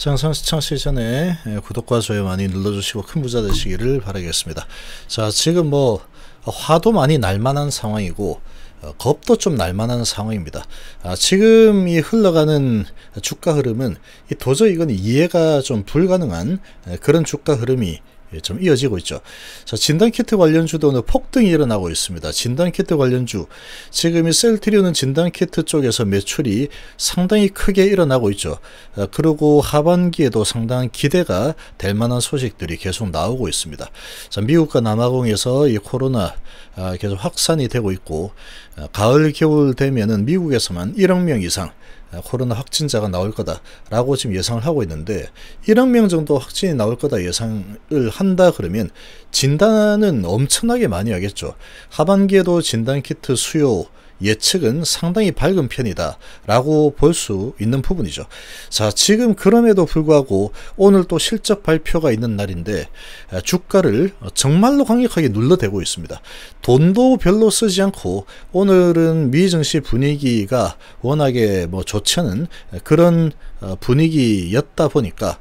영상 시청하시기 전에 구독과 좋아요 많이 눌러주시고 큰 부자 되시기를 바라겠습니다. 자, 지금 화도 많이 날만한 상황이고 겁도 좀 날만한 상황입니다. 지금 이 흘러가는 주가 흐름은 도저히 이건 이해가 좀 불가능한 그런 주가 흐름이 좀 이어지고 있죠. 자, 진단키트 관련주도 오늘 폭등이 일어나고 있습니다. 진단키트 관련주, 지금 이 셀트리온은 진단키트 쪽에서 매출이 상당히 크게 일어나고 있죠. 그리고 하반기에도 상당한 기대가 될 만한 소식들이 계속 나오고 있습니다. 자, 미국과 남아공에서 이 코로나 계속 확산이 되고 있고, 가을 겨울 되면은 미국에서만 1억 명 이상 코로나 확진자가 나올 거다라고 지금 예상을 하고 있는데, 1억 명 정도 확진이 나올 거다 예상을 한다 그러면 진단은 엄청나게 많이 하겠죠. 하반기에도 진단키트 수요 예측은 상당히 밝은 편이다 라고 볼 수 있는 부분이죠. 자, 지금 그럼에도 불구하고 오늘 또 실적 발표가 있는 날인데 주가를 정말로 강력하게 눌러대고 있습니다. 돈도 별로 쓰지 않고, 오늘은 미 증시 분위기가 워낙에 좋지 않은 그런 분위기였다 보니까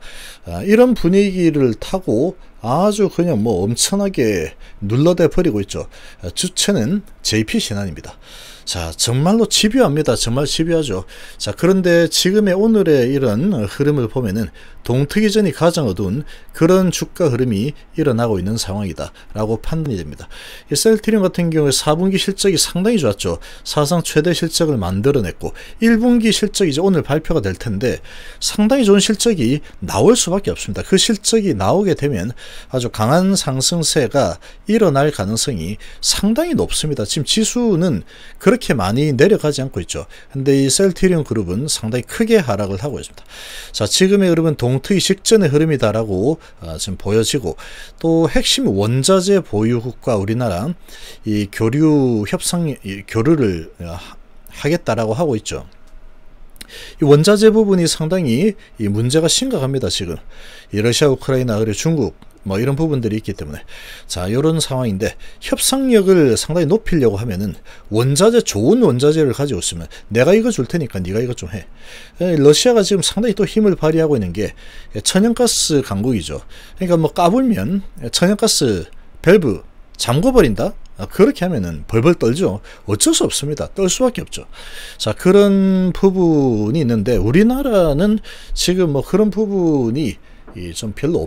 이런 분위기를 타고 아주 그냥 엄청나게 눌러대 버리고 있죠. 주체는 JP 신한입니다. 자, 정말로 집요합니다. 정말 집요하죠. 자, 그런데 지금의 오늘의 이런 흐름을 보면은 동트기전이 가장 어두운 그런 주가 흐름이 일어나고 있는 상황이다 라고 판단이 됩니다. 이 셀트리온 같은 경우에 4분기 실적이 상당히 좋았죠. 사상 최대 실적을 만들어냈고, 1분기 실적이 이제 오늘 발표가 될 텐데 상당히 좋은 실적이 나올 수밖에 없습니다. 그 실적이 나오게 되면 아주 강한 상승세가 일어날 가능성이 상당히 높습니다. 지금 지수는 그렇게 많이 내려가지 않고 있죠. 근데 이 셀트리온 그룹은 상당히 크게 하락을 하고 있습니다. 자, 지금의 흐름은 동트기 직전의 흐름이다라고 지금 보여지고, 또 핵심 원자재 보유국과 우리나라 이 교류 협상 교류를 하겠다라고 하고 있죠. 이 원자재 부분이 상당히 이 문제가 심각합니다. 지금 이 러시아, 우크라이나, 그리고 중국 이런 부분들이 있기 때문에, 자, 이런 상황인데 협상력을 상당히 높이려고 하면은 좋은 원자재를 가지고 있으면 내가 이거 줄 테니까 네가 이거 좀 해. 러시아가 지금 상당히 또 힘을 발휘하고 있는 게 천연가스 강국이죠. 그러니까 까불면 천연가스 밸브 잠궈버린다? 그렇게 하면은 벌벌 떨죠. 어쩔 수 없습니다. 떨 수밖에 없죠. 자, 그런 부분이 있는데 우리나라는 지금 그런 부분이 좀 별로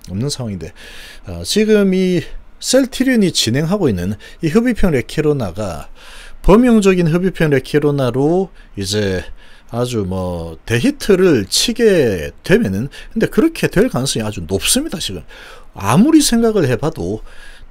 없는 상황인데, 지금 이 셀트리온이 진행하고 있는 이 흡입형 레키로나가 범용적인 흡입형 레키로나로 이제 아주 대히트를 치게 되면은, 근데 그렇게 될 가능성이 아주 높습니다. 지금 아무리 생각을 해봐도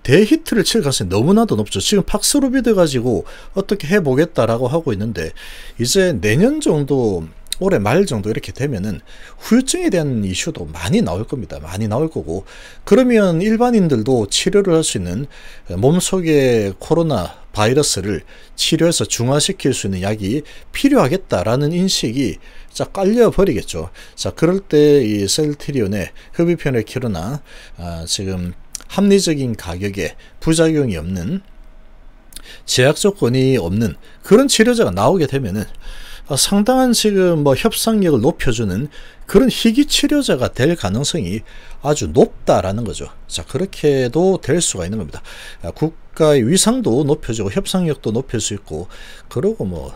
대히트를 칠 가능성이 너무나도 높죠. 지금 팍스로비드 가지고 어떻게 해보겠다라고 하고 있는데, 이제 내년 정도, 올해 말 정도 이렇게 되면은 후유증에 대한 이슈도 많이 나올 겁니다. 많이 나올 거고, 그러면 일반인들도 치료를 할 수 있는, 몸속의 코로나 바이러스를 치료해서 중화시킬 수 있는 약이 필요하겠다라는 인식이 쫙 깔려 버리겠죠. 자, 그럴 때 이 셀트리온의 흡입형 레키로나 지금 합리적인 가격에 부작용이 없는, 제약 조건이 없는 그런 치료제가 나오게 되면은 상당한 지금 협상력을 높여주는 그런 희귀 치료제가 될 가능성이 아주 높다라는 거죠. 자, 그렇게도 될 수가 있는 겁니다. 국가의 위상도 높여주고 협상력도 높일 수 있고, 그리고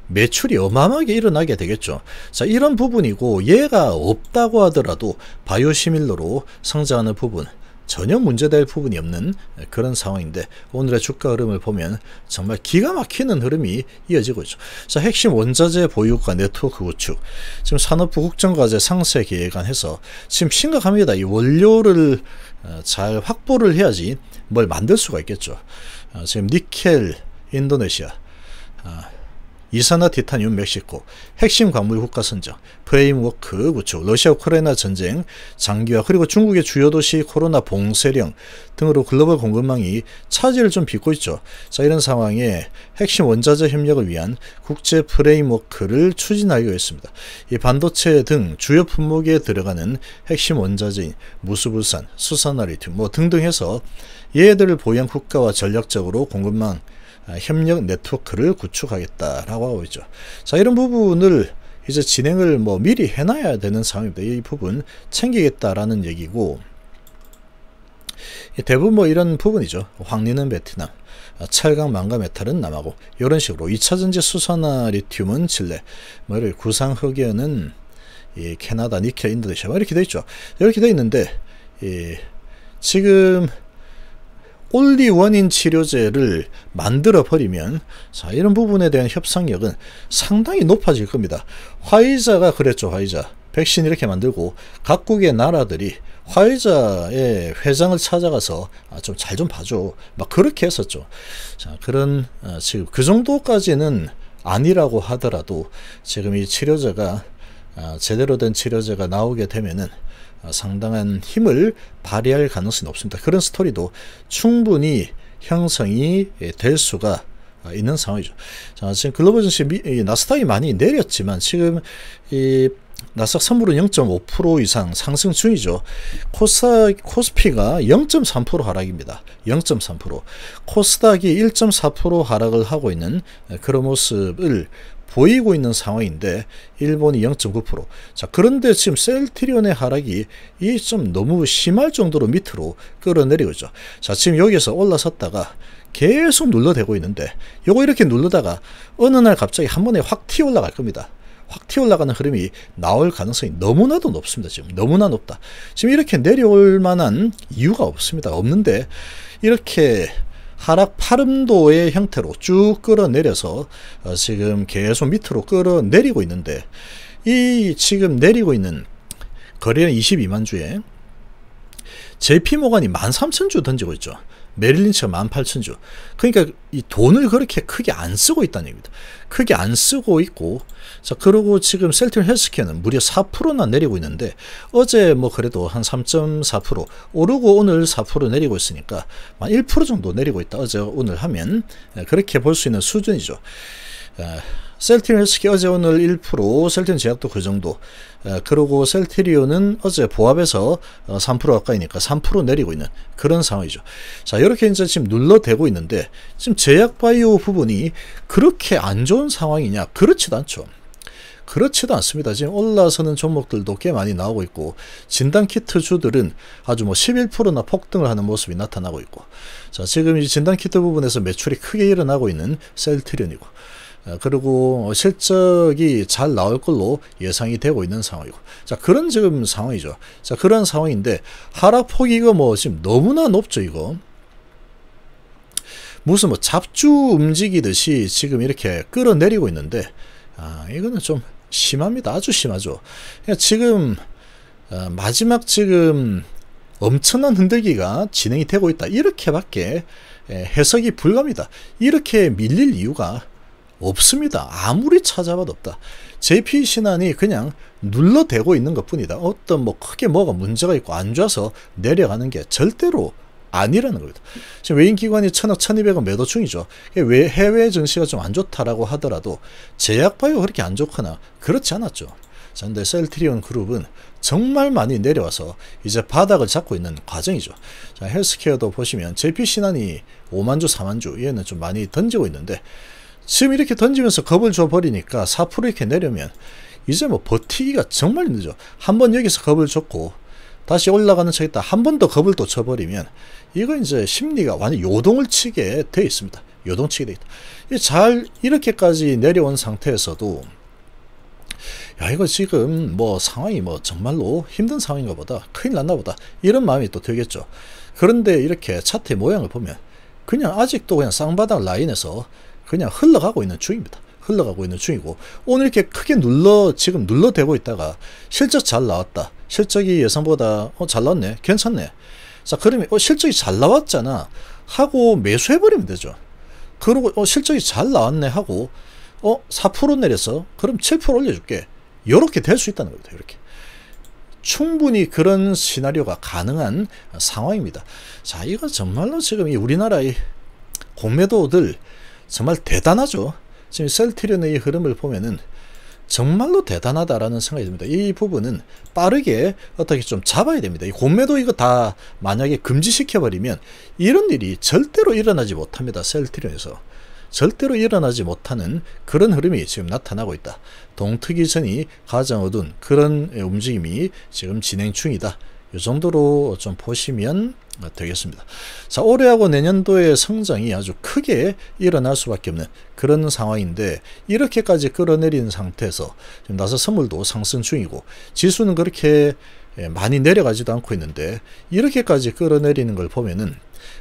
매출이 어마어마하게 일어나게 되겠죠. 자, 이런 부분이고, 얘가 없다고 하더라도 바이오시밀러로 성장하는 부분, 전혀 문제될 부분이 없는 그런 상황인데, 오늘의 주가 흐름을 보면 정말 기가 막히는 흐름이 이어지고 있죠. 자, 핵심 원자재 보유국과 네트워크 구축, 지금 산업부 국정과제 상세 계획안해서 지금 심각합니다. 이 원료를 잘 확보를 해야지 뭘 만들 수가 있겠죠. 지금 니켈 인도네시아, 이산화 티타늄 멕시코, 핵심 광물 국가 선정, 프레임워크 구축, 러시아 우크라이나 전쟁 장기화, 그리고 중국의 주요 도시 코로나 봉쇄령 등으로 글로벌 공급망이 차질을 좀 빚고 있죠. 자, 이런 상황에 핵심 원자재 협력을 위한 국제 프레임워크를 추진하기로 했습니다. 이 반도체 등 주요 품목에 들어가는 핵심 원자재인 무수불산, 수산화 리튬 등등 해서 얘들을 보유한 국가와 전략적으로 공급망 협력 네트워크를 구축하겠다라고 하고 있죠. 자, 이런 부분을 이제 진행을 뭐 미리 해놔야 되는 상황입니다. 이 부분 챙기겠다라는 얘기고, 대부분 뭐 이런 부분이죠. 황리는 베트남, 찰강, 망가, 메탈은 남아공, 이런 식으로 2차전지 수소나 리튬은 칠레, 뭐 이렇게 구상 흑연은 이 캐나다, 니켈, 인도네시아, 뭐 이렇게 돼 있죠. 이렇게 돼 있는데, 지금 올리원인 치료제를 만들어 버리면, 자, 이런 부분에 대한 협상력은 상당히 높아질 겁니다. 화이자가 그랬죠. 화이자 백신 이렇게 만들고 각국의 나라들이 화이자의 회장을 찾아가서 좀 잘 좀 봐줘, 막 그렇게 했었죠. 자, 그런 지금 그 정도까지는 아니라고 하더라도 지금 이 치료제가 제대로 된 치료제가 나오게 되면은 상당한 힘을 발휘할 가능성이 높습니다. 그런 스토리도 충분히 형성이 될 수가 있는 상황이죠. 자, 지금 글로벌 증시 나스닥이 많이 내렸지만 지금 이 나스닥 선물은 0.5% 이상 상승 중이죠. 코스피가 0.3% 하락입니다. 0.3%. 코스닥이 1.4% 하락을 하고 있는 그런 모습을 보이고 있는 상황인데, 일본이 0.9%. 자, 그런데 지금 셀트리온의 하락이 이 좀 너무 심할 정도로 밑으로 끌어내리고 있죠. 자, 지금 여기서 올라섰다가 계속 눌러대고 있는데, 요거 이렇게 누르다가 어느 날 갑자기 한 번에 확 튀어 올라갈 겁니다. 확 튀어 올라가는 흐름이 나올 가능성이 너무나도 높습니다. 지금 너무나 높다. 지금 이렇게 내려올 만한 이유가 없습니다. 없는데 이렇게 하락 파름도의 형태로 쭉 끌어내려서 지금 계속 밑으로 끌어내리고 있는데, 이 지금 내리고 있는 거래량 22만 주에 JP모간이 13,000주 던지고 있죠. 메릴린치가 18,000주. 그러니까 이 돈을 그렇게 크게 안 쓰고 있다는 얘기입니다. 크게 안 쓰고 있고, 자, 그리고 지금 셀트리온 헬스케어는 무려 4%나 내리고 있는데, 어제 뭐 그래도 한 3.4% 오르고 오늘 4% 내리고 있으니까 1% 정도 내리고 있다. 어제 오늘 하면 그렇게 볼 수 있는 수준이죠. 셀트리온 헬스케어 어제 오늘 1%, 셀트리온 제약도 그 정도. 그리고 셀트리온은 어제 보합에서 3% 가까이니까 3% 내리고 있는 그런 상황이죠. 자, 이렇게 이제 지금 눌러대고 있는데, 지금 제약바이오 부분이 그렇게 안 좋은 상황이냐? 그렇지도 않죠. 그렇지도 않습니다. 지금 올라서는 종목들도 꽤 많이 나오고 있고, 진단키트 주들은 아주 뭐 11%나 폭등을 하는 모습이 나타나고 있고, 자, 지금 이 진단키트 부분에서 매출이 크게 일어나고 있는 셀트리온이고, 그리고 실적이 잘 나올 걸로 예상이 되고 있는 상황이고, 자, 그런 지금 상황이죠. 자, 그런 상황인데 하락폭이 이거 뭐 지금 너무나 높죠. 이거 무슨 뭐 잡주 움직이듯이 지금 이렇게 끌어내리고 있는데, 이거는 좀 심합니다. 아주 심하죠. 지금 마지막 지금 엄청난 흔들기가 진행이 되고 있다, 이렇게밖에 해석이 불가합니다. 이렇게 밀릴 이유가 없습니다. 아무리 찾아봐도 없다. JP 신한이 그냥 눌러대고 있는 것 뿐이다. 어떤 뭐 크게 뭐가 문제가 있고 안 좋아서 내려가는 게 절대로 아니라는 겁니다. 지금 외인기관이 1,000억, 1,200억 매도 중이죠. 왜 해외 증시가 좀 안 좋다라고 하더라도 제약바이오 그렇게 안 좋거나 그렇지 않았죠. 자, 근데 셀트리온 그룹은 정말 많이 내려와서 이제 바닥을 잡고 있는 과정이죠. 자, 헬스케어도 보시면 JP 신한이 5만 주, 4만 주 얘는 좀 많이 던지고 있는데, 지금 이렇게 던지면서 겁을 줘버리니까 4% 이렇게 내려면 이제 뭐 버티기가 정말 힘들죠. 한번 여기서 겁을 줬고 다시 올라가는 척 있다 한 번 더 겁을 또 쳐버리면 이거 이제 심리가 완전 요동을 치게 돼 있습니다. 요동치게 돼 있다. 잘 이렇게까지 내려온 상태에서도, 야, 이거 지금 뭐 상황이 뭐 정말로 힘든 상황인가 보다, 큰일 났나 보다, 이런 마음이 또 들겠죠. 그런데 이렇게 차트의 모양을 보면 그냥 아직도 그냥 쌍바닥 라인에서 그냥 흘러가고 있는 중입니다. 흘러가고 있는 중이고, 오늘 이렇게 크게 지금 눌러대고 있다가 실적 잘 나왔다, 실적이 예상보다 잘 나왔네, 괜찮네. 자, 그러면 실적이 잘 나왔잖아 하고 매수해버리면 되죠. 그리고 실적이 잘 나왔네 하고 4% 내려서 그럼 7% 올려줄게, 이렇게 될 수 있다는 겁니다. 이렇게 충분히 그런 시나리오가 가능한 상황입니다. 자, 이거 정말로 지금 이 우리나라의 공매도들 정말 대단하죠. 지금 셀트리온의 이 흐름을 보면은 정말로 대단하다라는 생각이 듭니다. 이 부분은 빠르게 어떻게 좀 잡아야 됩니다. 이 공매도 이거 다 만약에 금지시켜버리면 이런 일이 절대로 일어나지 못합니다. 셀트리온에서. 절대로 일어나지 못하는 그런 흐름이 지금 나타나고 있다. 동특이전이 가장 어두운 그런 움직임이 지금 진행 중이다. 이 정도로 좀 보시면 되겠습니다. 자, 올해하고 내년도의 성장이 아주 크게 일어날 수밖에 없는 그런 상황인데, 이렇게까지 끌어내린 상태에서 지금 나서 선물도 상승 중이고 지수는 그렇게 많이 내려가지도 않고 있는데, 이렇게까지 끌어내리는 걸 보면은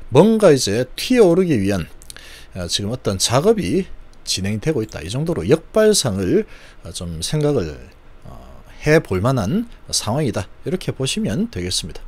뭔가 이제 튀어오르기 위한 지금 어떤 작업이 진행되고 있다. 이 정도로 역발상을 좀 생각을 해 볼 만한 상황이다. 이렇게 보시면 되겠습니다.